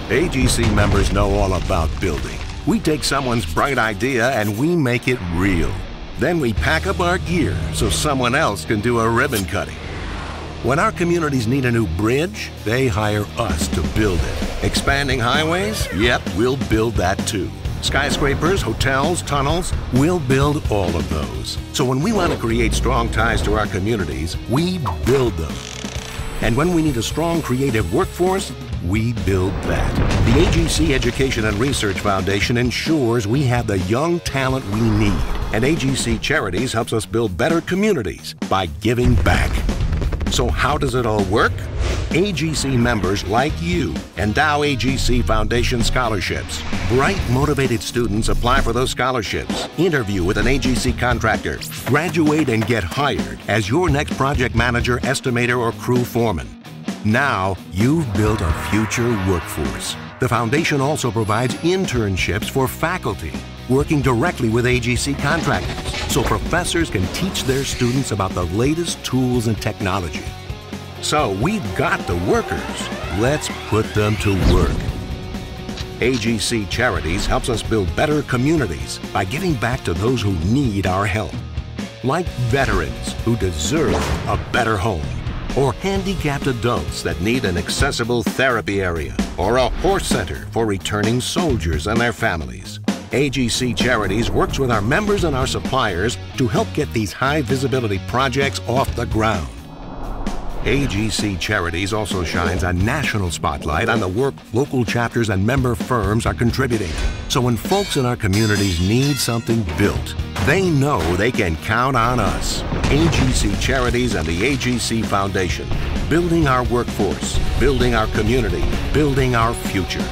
AGC members know all about building. We take someone's bright idea and we make it real. Then we pack up our gear so someone else can do a ribbon cutting. When our communities need a new bridge, they hire us to build it. Expanding highways? Yep, we'll build that too. Skyscrapers, hotels, tunnels, we'll build all of those. So when we want to create strong ties to our communities, we build them. And when we need a strong creative workforce, we build that. The AGC Education and Research Foundation ensures we have the young talent we need. And AGC Charities helps us build better communities by giving back. So how does it all work? AGC members like you endow AGC Foundation scholarships. Bright, motivated students apply for those scholarships, interview with an AGC contractor, graduate and get hired as your next project manager, estimator, or crew foreman. Now, you've built a future workforce. The foundation also provides internships for faculty, working directly with AGC contractors, so professors can teach their students about the latest tools and technology. So we've got the workers. Let's put them to work. AGC Charities helps us build better communities by giving back to those who need our help. Like veterans who deserve a better home, or handicapped adults that need an accessible therapy area, or a horse center for returning soldiers and their families. AGC Charities works with our members and our suppliers to help get these high-visibility projects off the ground. AGC Charities also shines a national spotlight on the work local chapters and member firms are contributing. So when folks in our communities need something built, they know they can count on us. AGC Charities and the AGC Foundation, building our workforce, building our community, building our future.